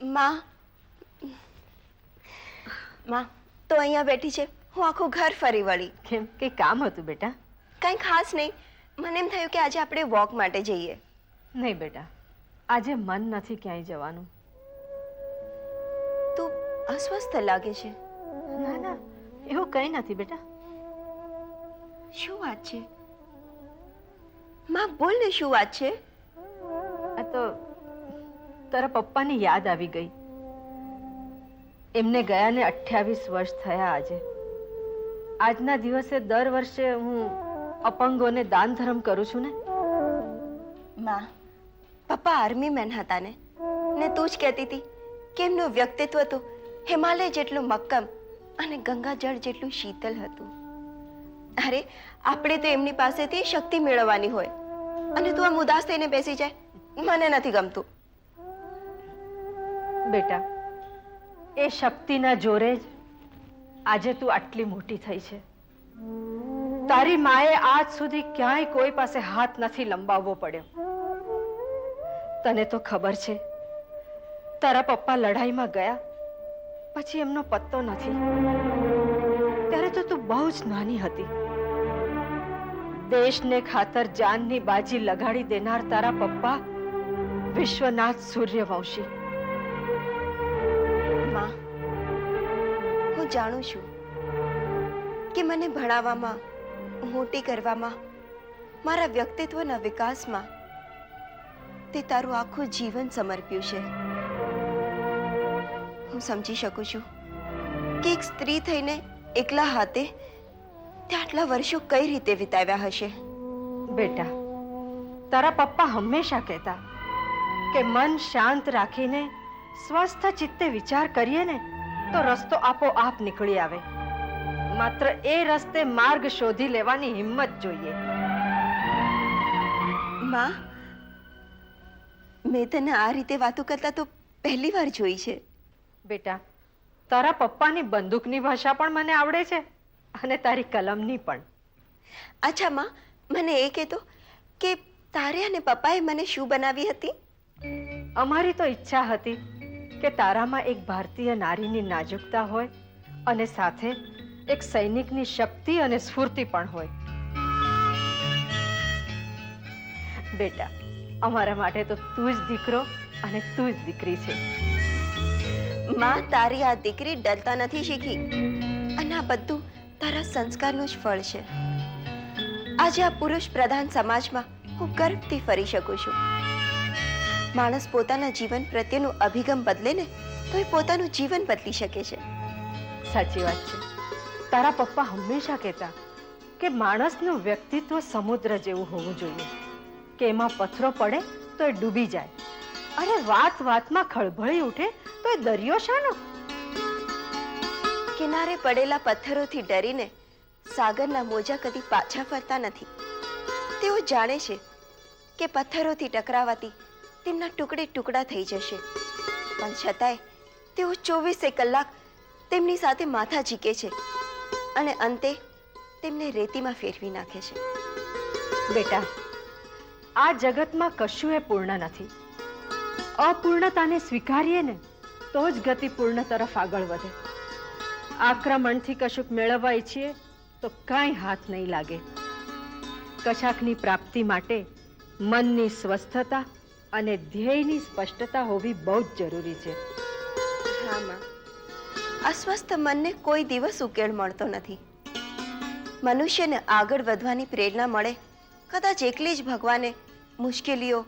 માં માં તો અહીંયા બેઠી છે, હું આખું ઘર ફરી વળી. કેમ, કઈ કામ હતું બેટા? કંઈ ખાસ નહીં, મને એમ થયું કે આજે આપણે વોક માટે જઈએ. નહીં બેટા, આજે મન નથી ક્યાંય જવાનું. તું અસ્વસ્થ લાગે છે. ના ના, એવું કંઈ નથી બેટા. શું વાત છે? માં બોલ ને, શું વાત છે? આ તો તારા પપ્પાની યાદ આવી ગઈ. એમને ગયાને 28 વર્ષ થયા આજે. આજના દિવસે દર વર્ષે હું અપંગોને દાન ધર્મ કરું છું ને. માં, પપ્પા આર્મી મેન હતા ને તું જ કહેતી હતી કે એમનું વ્યક્તિત્વ તો હિમાલય જેટલું મક્કમ અને ગંગાજળ જેટલું શીતલ હતું. અરે, આપણે તો એમની પાસેથી શક્તિ મેળવવાની હોય અને તું આમ ઉદાસ થઈને બેસી જાય, મને નથી ગમતું. બેટા, એ શક્તિના જોરે જ આજે તું આટલી મોટી થઈ છે. તારી માએ આજ સુધી ક્યાંય કોઈ પાસે હાથ નથી લંબાવવો પડ્યો. તને તો ખબર છે, તારા પપ્પા લડાઈમાં ગયા પછી એમનો પત્તો નથી. ત્યારે તો તું બહુ જ નાની હતી. દેશને ખાતર જાનની બાજી લગાડી દેનાર તારા પપ્પા વિશ્વનાથ સૂર્યવંશી. માં, હું જાણું છું કે મને ભણાવવામાં, મોટી કરવામાં, મારા વ્યક્તિત્વના વિકાસમાં તે તારું આખું જીવન સમર્પ્યું છે. હું સમજી શકું છું કે એક સ્ત્રી થઈને એકલા હાથે તે આટલા વર્ષો કઈ રીતે વિતાવ્યા હશે. બેટા, તારા પપ્પા હંમેશા કહેતા કે મન શાંત રાખીને સ્વસ્થ ચિત્તે વિચાર કરીએ ને તો રસ્તો આપોઆપ નીકળી આવે. માત્ર એ રસ્તે માર્ગ શોધી લેવાની હિંમત જોઈએ. માં, મેં તને આ રીતે વાતો કરતા તો પહેલી વાર જોઈ છે. બેટા, તારા પપ્પાની બંદૂકની ભાષા પણ મને આવડે છે અને તારી કલમની પણ. અચ્છા માં, મને એ કહેતો કે તારે અને પપ્પાએ મને શું બનાવી હતી? અમારી તો ઈચ્છા હતી કે તારામાં એક ભારતીય નારીની નાજુકતા હોય અને સાથે એક સૈનિકની શક્તિ અને સ્ફૂર્તિ પણ હોય. બેટા, અમારા માટે તો તું જ દીકરો અને તું જ દીકરી છે. માં, તારી આ દીકરી ડરતા નથી શીખી અને આ બધું તારા સંસ્કારનું જ ફળ છે. આજે આ પુરુષ પ્રધાન સમાજમાં હું ગર્વથી ફરી શકું છું. માણસ પોતાના જીવન પ્રત્યેનો અભિગમ બદલે ને તો એ પોતાનું જીવન બદલી શકે છે. સાચી વાત છે. તારા પપ્પા હંમેશા કહેતા કે માણસનું વ્યક્તિત્વ સમુદ્ર જેવું હોવું જોઈએ કે એમાં પથ્થરો પડે તો એ ડૂબી જાય. અરે, વાત વાતમાં ખળભળી ઉઠે તો એ દરિયો શાનો? કિનારે પડેલા પથ્થરોથી ડરીને સાગરના મોજા કદી પાછા ફરતા નથી. તેઓ જાણે છે કે પથ્થરોથી ટકરાવાથી તેમના ટુકડે ટુકડા થઈ જશે, પણ છતાંય તેઓ 24 કલાક તેમની સાથે માથા ઝીકે છે અને અંતે તેમને રેતીમાં ફેરવી નાખે છે. બેટા, આ જગતમાં કશું એ પૂર્ણ નથી. અપૂર્ણતાને સ્વીકારીએ ને તો જ ગતિ પૂર્ણ તરફ આગળ વધે. આક્રમણથી કશુંક મેળવવા ઈચ્છીએ તો કાંઈ હાથ નહીં લાગે. કશાકની પ્રાપ્તિ માટે મનની સ્વસ્થતા અને ધ્યેયની સ્પષ્ટતા હોવી બહુ જ જરૂરી છે. હા માં, અસ્વસ્થ મનને કોઈ દિવસ ઉકેલ મળતો નથી. મનુષ્યને આગળ વધવાની પ્રેરણા મળે કદાચ એકલી જ ભગવાને મુશ્કેલીઓ,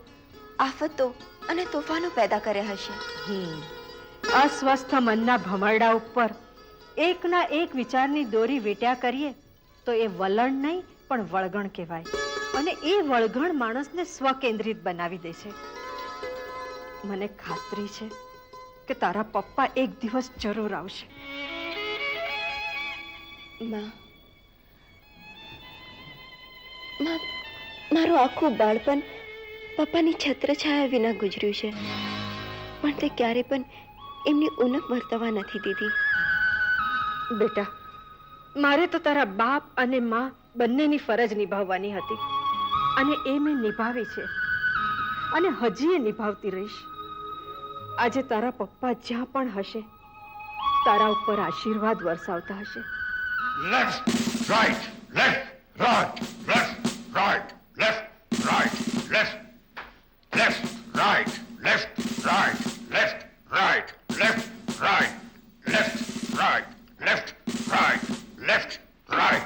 આફતો અને તોફાનો પેદા કર્યા હશે. અસ્વસ્થ મનના ભમરડા ઉપર એકના એક વિચારની દોરી વેટ્યા કરીએ તો એ વલણ નહીં પણ વળગણ કહેવાય અને એ વળગણ માણસને સ્વકેન્દ્રિત બનાવી દે છે. મને ખાતરી છે કે તારા પપ્પા એક દિવસ જરૂર આવશે. માં, મારું આખું બાળપણ પપ્પાની છત્રછાયા વિના ગુજર્યું છે, પણ તે ક્યારે પણ એમની ઉણપ વર્તવા નથી દીધી. બેટા, મારે તો તારા બાપ અને માં બંનેની ફરજ નિભાવવાની હતી અને એ મેં નિભાવી છે અને હજી એ નિભાવતી રહીશ. આજે તારા પપ્પા જ્યાં પણ હશે તારા ઉપર આશીર્વાદ વરસાવતા હશે. Left, right, left, right, left, right, left, right, left, left, right, left, right, left, right, left, right, left, right, left, right, left, right,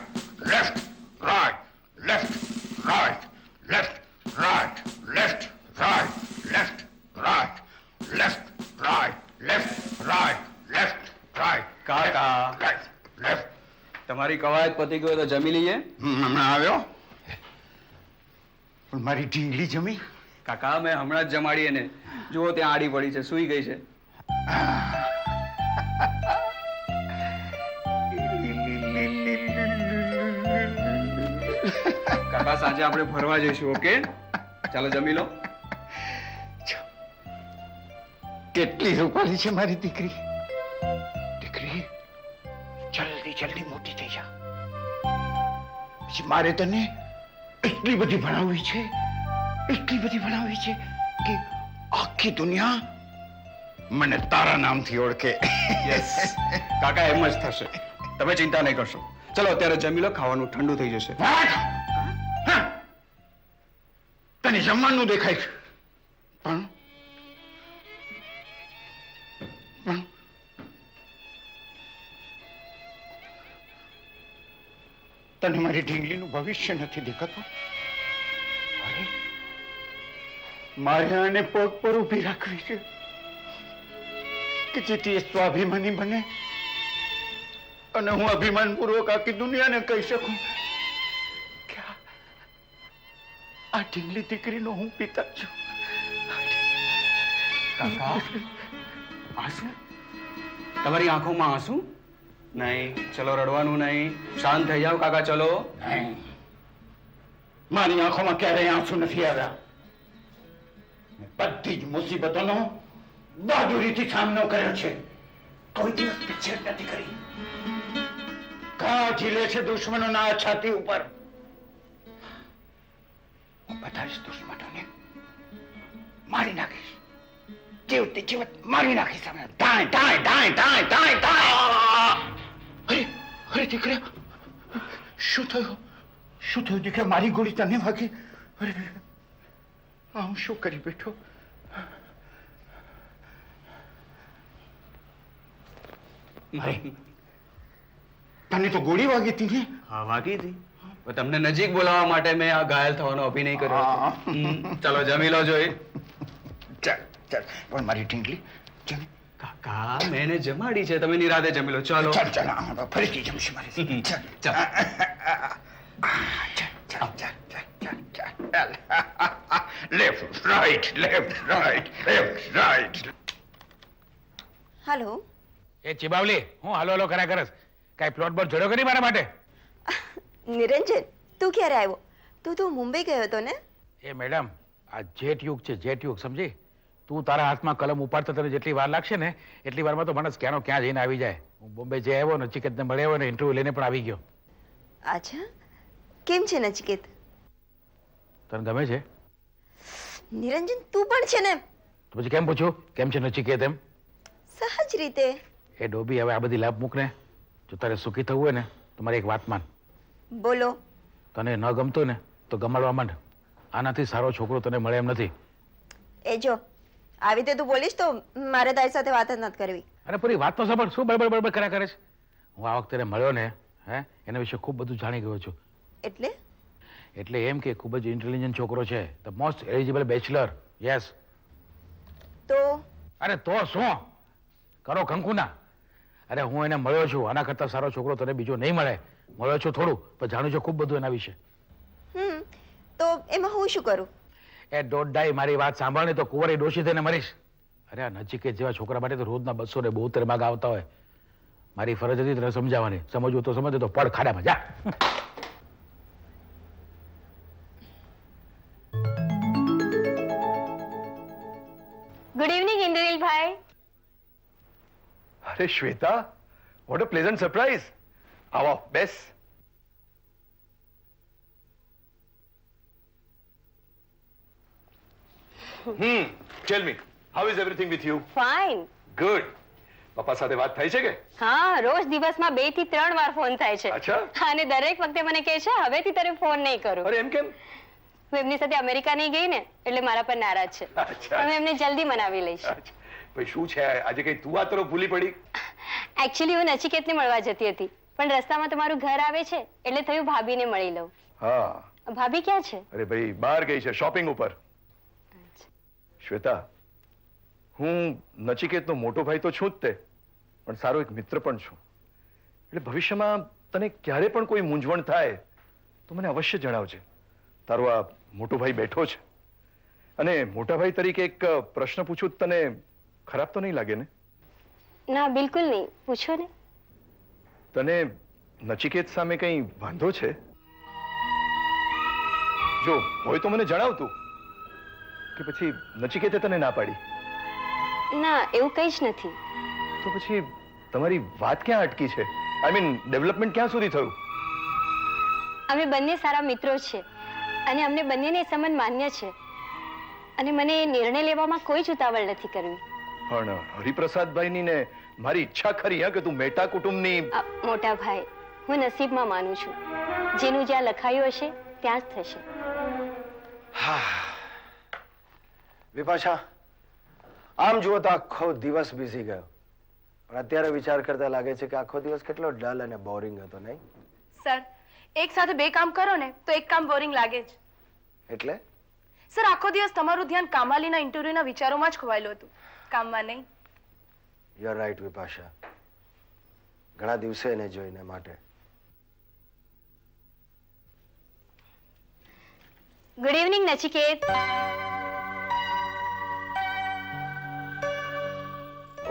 left, right, left, right, left, right, left, right, left, right, left, right, left, right, left, right, કાકા. right, left. તમારી કવાયત પતી ગયો તો જમી લઈએ. હમણાં આવ્યો પણ મારી ઢીંગલી જમી. કાકા મેં હમણાં જ જમાડી એને. જુઓ ત્યાં આડી પડી છે, સૂઈ ગઈ છે. કાકા સાંજે આપણે ફરવા જઈશું, ઓકે? ચાલો જમી લો. કેટલી રૂપાળી છે મારી દીકરી. દીકરી જલ્દી જલ્દી મોટી થઈ જા. પછી મારે તને એટલી બધી ભણાવવી છે, એટલી બધી ભણાવવી છે કે આખી દુનિયા મને તારા નામથી ઓળખે. યસ કાકા, એમ જ થશે. તમે ચિંતા નહીં કરશો. ચલો અત્યારે જમી લો, ખાવાનું ઠંડુ થઈ જશે. હા, તને જમવાનું દેખાય છે પણ તને મારી ઢીંગલીનું ભવિષ્ય નથી દેખાતું. અરે, મારે આને પગ પર ઊભી રાખવી છે કે જેથી એ સ્વાભિમાની બને અને હું અભિમાનપૂર્વક આખી દુનિયાને કહી શકું કે આ ઢીંગલી દીકરીનો હું પિતા છું. કાકા, આંસુ? તમારી આંખોમાં આંસુ? નહીં, ચલો રડવાનું નહીં. શાંત થઈ જાઓ કાકા, ચલો. નહીં, મારી આંખોમાં ક્યારેય આંસુ નથી આવ્યા. મેં બધી જ મુસીબતોનો બહાદુરીથી સામનો કર્યો છે. કોઈ દિવસ પીછેડ નથી કરી. ઘા ઝીલે છે દુશ્મનોના છાતી ઉપર. હું બધા જ દુશ્મનોને મારી નાખીશ. જીવતી જીવત મારી નાખીશ. અમે ધાય ધાય ધાય ધાય ધાય ધાય. અરે અરે દીકરા, શું થયું? શું થયું દીકરા? મારી ગોળી તને વાગી? અરે હું શું કરી બેઠો? તને તો ગોળી વાગી હતી ને? હા, વાગી હતી. પણ તમને નજીક બોલાવવા માટે મેં આ ઘાયલ થવાનો અભિનય કર્યો હતો. ચલો જમી લો જોઈ. ચાલ ચાલ, પણ મારી ઢીંગલી જમી. કાકા, મેં એને જમાડી છે, તમે નિરાતે જમી લો. ચલો ચાલ ચાલ, ફરીથી જમશે મારી. ચાલ ચાલ. ચાલ ચાલ ચાલ ચાલ ચાલ. Left right left right left right. હાલો. એ ચિબાવલી, હું હાલો હાલો કર્યા કરસ. કાંઈ પ્લોટ બોટ જોડ્યો કરી મારા માટે? નિરંજન, તું ક્યારે આવ્યો? તું મુંબઈ ગયો હતો ને? એ મેડમ, આ જેટ યુગ છે, જેટ યુગ, સમજી? તું તારા હાથમાં કલમ ઉપાડતા તને જેટલી વાર લાગશે ને એટલી વારમાં તો મને ક્યાંનો ક્યાં જઈને આવી જાય. હું બોમ્બે જઈ આવ્યો, નચિકેતને મળ્યો આવ્યો ને ઇન્ટરવ્યુ લઈને પણ આવી ગયો. અચ્છા, કેમ છે નચિકેત? તને ગમે છે? નિરંજન, તું પણ છે ને? તો પછી કેમ પૂછ્યું કેમ છે નચિકેત એમ? સહજ રીતે. એ ડોબી, હવે આ બધી લાભ મૂક ને. જો તારે સુખી થવું હોય ને તો મારી એક વાત માન. બોલો. તને ન ગમતો ને તો ગમાડવા માંડ. આનાથી સારો છોકરો તને મળે એમ નથી. એ જો, આવી રીતે તું બોલીશ તો મારે તારી સાથે વાત જ નથી કરવી. અરે પૂરી વાત તો સાંભળ, શું બળબડ બળબડ કર્યા કરે છે? હું આ વખતે એને મળ્યો ને, એના વિશે ખૂબ બધું જાણી ગયો છું. એટલે? એટલે એમ કે ખૂબ જ ઇન્ટેલિજન્ટ છોકરો છે, the most eligible bachelor. Yes. તો અરે તો શું કરો કંકુના? અરે હું એને મળ્યો છું, આના કરતા સારો છોકરો તને બીજો નહીં મળે. મળ્યો છું થોડું, પણ જાણું છું ખૂબ બધું એના વિશે. તો એમાં હું શું કરું? એ દોઢ મારી વાત સાંભળ ને તો કુંવરી ડોશી થઈને મરીશ. અરે આ નચિકેત જેવા છોકરા માટે તો રોજના 272 માગ આવતા હોય. મારી ફરજ હતી તને સમજાવવાની. સમજવું તો સમજે, તો પડ ખાડામાં જા. Good evening Indranilbhai. અરે Shweta, what a pleasant surprise. આવો, બેસ. Tell me, How is everything with you? Fine. Good. પપ્પા સાથે વાત થઈ છે કે? હા, રોજ દિવસમાં 2 થી 3 વાર ફોન થાય છે. અચ્છા. અને દરેક વખતે મને કહે છે હવેથી તારે ફોન નહીં કરું. અરે એમ કેમ? હું એમની સાથે અમેરિકા નહીં ગઈ ને એટલે મારા પર નારાજ છે. અચ્છા. હવે એમને જલ્દી મનાવી લઈશ. અચ્છા. ભાઈ શું છે આજે કઈ તું આ તરફ ભૂલી પડી? એકચ્યુઅલી હું નચિકેતને મળવા જતી હતી પણ રસ્તામાં તમારું ઘર આવે છે એટલે થયું ભાભીને મળી લઉં. હા. ભાભી ક્યાં છે? અરે ભાઈ બહાર ગઈ છે શોપિંગ ઉપર. શ્વેતા, હું નચિકેતનો મોટો ભાઈ તો છું જ તે, પણ સારો એક મિત્ર પણ છું. એટલે ભવિષ્યમાં તને ક્યારે પણ કોઈ મૂંઝવણ થાય તો મને અવશ્ય જણાવજે. તારો આ મોટો ભાઈ બેઠો છે. અને મોટા ભાઈ તરીકે એક પ્રશ્ન પૂછું, તને ખરાબ તો નહીં લાગે ને? ના, બિલકુલ નહીં. પૂછો ને. તને નચિકેત સામે કંઈ વાંધો છે? જો હોય તો મને જણાવતું, કે પછી નચિકેતે તને ના પાડી? ના, એવું કંઈ જ નથી. તો પછી તમારી વાત ક્યાં અટકી છે? આઈ મીન ડેવલપમેન્ટ ક્યાં સુધી થયું? અમે બંને સારા મિત્રો છે અને અમને બંનેને એ સંબંધ માન્ય છે અને મને એ નિર્ણય લેવામાં કોઈ જ ઉતાવળ નથી કરવી. પણ હરિપ્રસાદભાઈની ને મારી ઈચ્છા ખરી કે તું મેટા કુટુંબની. મોટા ભાઈ, હું નસીબમાં માનું છું. જેનું જ્યાં લખાયું હશે ત્યાં જ થશે. વિપાશા, આમ જુઓ તો આખો દિવસ બીઝી ગયો, પણ અત્યારે વિચાર કરતા લાગે છે કે આખો દિવસ કેટલો ડલ અને બોરિંગ હતો, નહીં? સર, એક સાથે 2 કામ કરો ને તો એક કામ બોરિંગ લાગે જ. એટલે સર, આખો દિવસ તમારું ધ્યાન કામાલીના ઇન્ટરવ્યુના વિચારોમાં જ ખોવાયેલું હતું, કામમાં નહીં. You are right Vipasha. ઘણા દિવસે એને જોઈને માટે. Good evening Nachiket.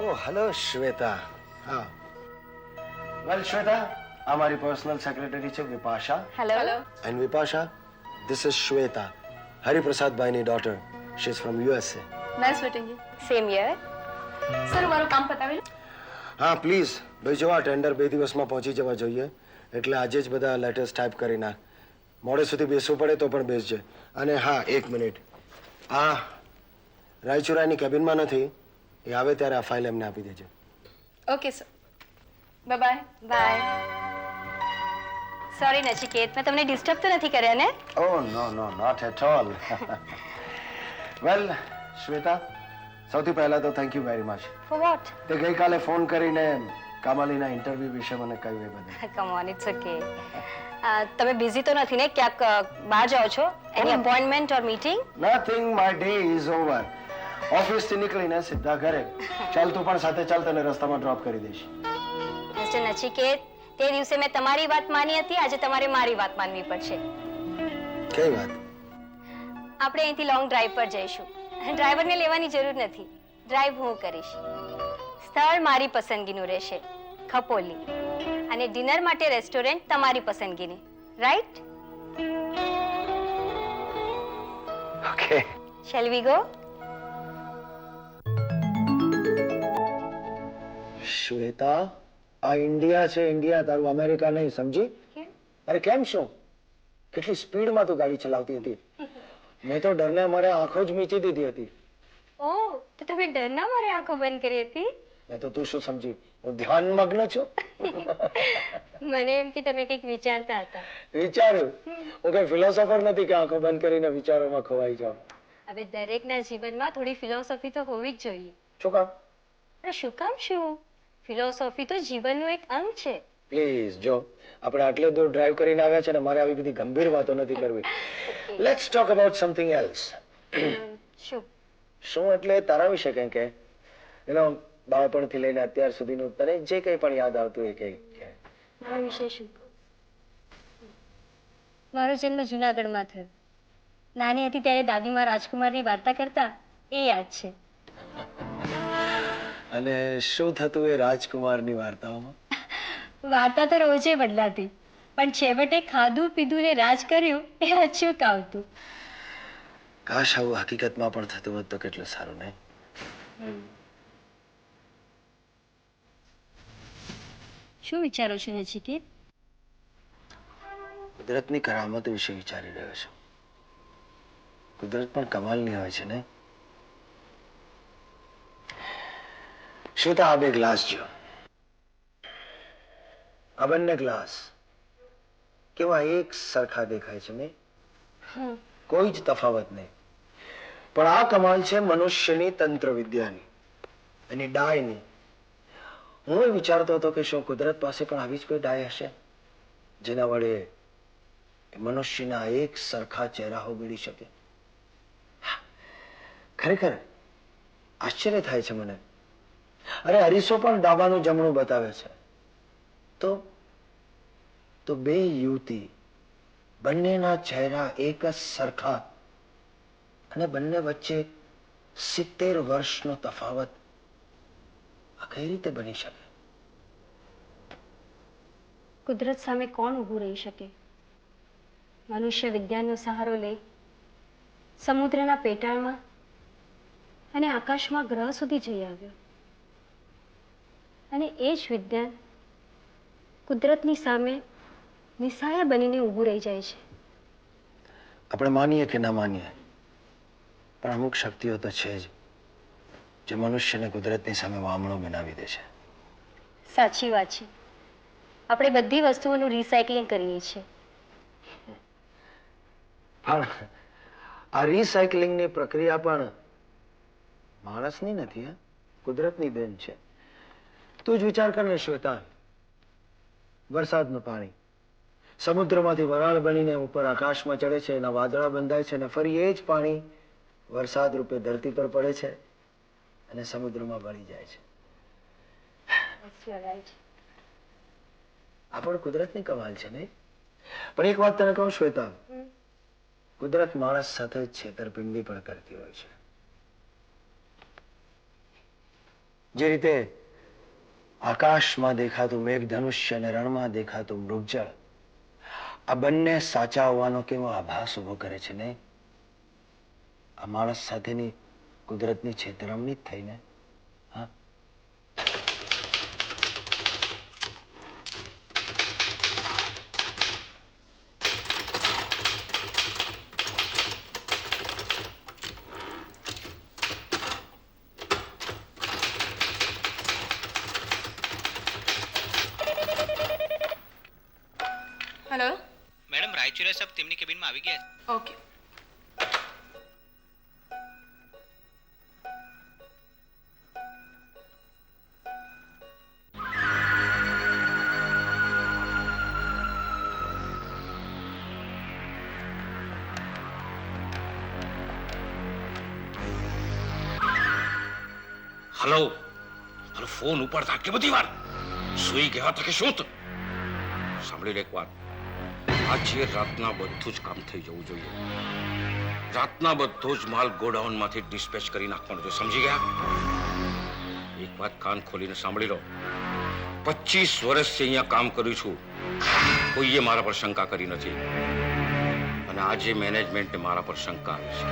Oh hello Shweta. હા, વેલ શ્વેતા, આ મારી પર્સનલ સેક્રેટરી છે Vipasha. Hello. And Vipasha, this is Shweta, હરિપ્રસાદભાઈની daughter. She is from USA. Nice meeting you. Same here. Sir, હું મારું કામ પતાવી લઉં? હા પ્લીઝ. ભાઈ જો આ ટેન્ડર 2 દિવસમાં પહોંચી જવા જોઈએ, એટલે આજે જ બધા લેટર્સ ટાઈપ કરી નાખ. મોડે સુધી બેસવું પડે તો પણ બેસજે. અને હા, 1 મિનિટ, આ રાયચુરાની કેબિનમાં નથી, એ આવે ત્યારે આ ફાઇલ એમને આપી દેજે. Okay sir. Bye. Bye. Sorry Nachiket, મેં તમને ડિસ્ટર્બ તો નથી કર્યા ને? Oh no, not at all. વેલ શ્વેતા, સૌથી પહેલા તો thank you very much. For what? તે ગઈકાલે ફોન કરીને કામાલીના ઇન્ટરવ્યુ વિશે મને કહ્યું એ બધું. Come on, it's okay. તમે બિઝી તો નથી ને? ક્યાંક બહાર જાઓ છો? Any appointment or meeting? Nothing, my day is over. ઓફિસથી નીકળીને સીધા ઘરે. ચાલ તું પણ સાથે ચાલ, તને રસ્તામાં ડ્રોપ કરી દઈશ. મિસ્ટર નચિકેત, તે દિવસે મેં તમારી વાત માની હતી, આજે તમારે મારી વાત માનવી પડશે. કઈ વાત? આપણે અહીંથી લોંગ ડ્રાઈવ પર જઈશું. ડ્રાઈવરને લેવાની જરૂર નથી, ડ્રાઈવ હું કરીશ. સ્થળ મારી પસંદગીનું રહેશે, ખપોલી. અને ડિનર માટે રેસ્ટોરન્ટ તમારી પસંદગીની, right? Okay. Shall we go? Shweta, આ ઇન્ડિયા છે, ઇન્ડિયા, તારું અમેરિકા નહીં, સમજી? અરે કેમ શું? કેટલી સ્પીડમાં તું ગાડી ચલાવતી હતી. મેં તો ડરને મારે આંખો જ મીચી દીધી હતી. ઓહ, તો તમે ડરના મારે આંખો બંધ કરી હતી? મેં તો તું શું સમજી, હું ધ્યાનમગ્ન છું. મને એમ કે તમે કંઈક વિચારતા હતા. વિચારું? હું કઈ ફિલોસોફર નથી કે આંખો બંધ કરીને વિચારોમાં ખોવાઈ જાઉં. હવે દરેકના જીવનમાં થોડી ફિલોસોફી તો હોવી જ જોઈએ. શું કામ? અરે શું કામ શું? ફિલોસોફી તો જીવનનું એક અંગ છે. પ્લીઝ જો, આપણે આટલે દૂર ડ્રાઈવ કરીને આવ્યા છે ને, મારે આવી બધી ગંભીર વાતો નથી કરવી. Let's talk about something else. શું? શું એટલે તારા વિશે કંઈ કે, એનો બાળપણથી લઈને અત્યાર સુધીનું તને જે કંઈ પણ યાદ આવતું એ કંઈ. મારા વિશે શું? મારો જન્મ જુનાગઢમાં થયો. નાની હતી ત્યારે દાદીમાં રાજકુમારની વાર્તા કરતા, એ યાદ છે. અને શું થતું એ રાજકુમારની વાર્તાઓમાં? વાર્તા તો રોજે બદલાતી, પણ છેવટે ખાધું પીધું ને રાજ કર્યું એ અચૂક આવતું. કાશ આવું હકીકતમાં પણ થતું હોત તો કેટલું સારું, નહીં? શું વિચારો છો નચિકેત? કુદરતની કરામત વિશે વિચારી રહ્યો છું. કુદરત પણ કમાલની હોય છે ને. શ્વેતા, આ બે ગ્લાસ જો. આ બંને ગ્લાસ કેવા એક સરખા દેખાય છે ને? કોઈ જ તફાવત નહીં. પણ આ કમાલ છે મનુષ્યની તંત્ર વિદ્યાની, એની ડાયની. હું એ વિચારતો હતો કે શું કુદરત પાસે પણ આવી જ કોઈ ડાય હશે જેના વડે એ મનુષ્યના એક સરખા ચહેરા ઉગડી શકે. ખરેખર આશ્ચર્ય થાય છે મને. અરે અરીસો પણ ડાબાનું જમણું બતાવે છે. તો બે યુવતી, બંનેના ચહેરા એક જ સરખા અને બંને વચ્ચે 70 વર્ષનો તફાવત, આ કઈ રીતે બની શકે? કુદરત સામે કોણ ઊભું રહી શકે? મનુષ્ય વિજ્ઞાનનો સહારો લઈ સમુદ્રના પેટાળમાં અને આકાશમાં ગ્રહ સુધી જઈ આવ્યો, અને એ જ વિજ્ઞાન કુદરતની સામે નિસહાય બનીને ઊભું રહી જાય છે. આપણે માનીએ કે ના માનીએ, પણ અમુક શક્તિઓ તો છે જ જે મનુષ્યને કુદરતની સામે વામણો બનાવી દે છે. સાચી વાત છે. આપણે બધી વસ્તુઓનું રિસાયકલિંગ કરીએ છીએ. પણ આ રિસાયકલિંગની પ્રક્રિયા પણ માણસની નથી, હા, કુદરતની દેન છે. તું જ વિચાર કર ને શ્વેતા, વરસાદનું પાણી સમુદ્રમાંથી વરાળ બનીને ઉપર આકાશમાં ચડે છે, એના વાદળા બંધાય છે અને ફરી એ જ પાણી વરસાદ રૂપે ધરતી પર પડે છે અને સમુદ્રમાં ભળી જાય છે. આ પણ કુદરતની કમાલ છે નહીં? પણ એક વાત તને કહું શ્વેતા, કુદરત માણસ સાથે છેતરપિંડી પણ કરતી હોય છે. જે રીતે આકાશમાં દેખાતું મેઘધનુષ્ય અને રણમાં દેખાતું મૃગજળ, આ બંને સાચા હોવાનો કેવો આભાસ ઉભો કરે છે નહીં? આ માણસ સાથેની કુદરતની છેતરમણી જ થઈને. હા, હેલો. મેડમ રાયચુરિયા સાહેબ તેમની કેબિનમાં આવી ગયા છે. ઓકે. હલો, મારો ફોન ઉપાડતા આટલી બધી વાર સુઈ ગયા હતા કે શું? સાંભળી લે એક વાત, આજે રાતના બધું જ કામ થઈ જવું જોઈએ. રાતના બધો જ માલ ગોડાઉનમાંથી ડિસ્પેચ કરી નાખવાનો છે, સમજી ગયા? એક વાત કાન ખોલીને સાંભળી લો, 25 વર્ષથી અહીંયા કામ કર્યું છું, કોઈએ મારા પર શંકા કરી નથી, અને આજે મેનેજમેન્ટે મારા પર શંકા આવી છે,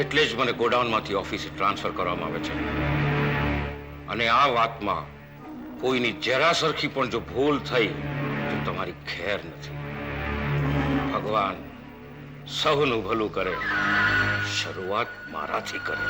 એટલે જ મને ગોડાઉનમાંથી ઓફિસે ટ્રાન્સફર કરવામાં આવે છે. અને આ વાતમાં કોઈની જરા સરખી પણ જો ભૂલ થઈ તો તમારી ખેર નથી. ભગવાન સૌનું ભલું કરે, શરૂઆત મારાથી કરે.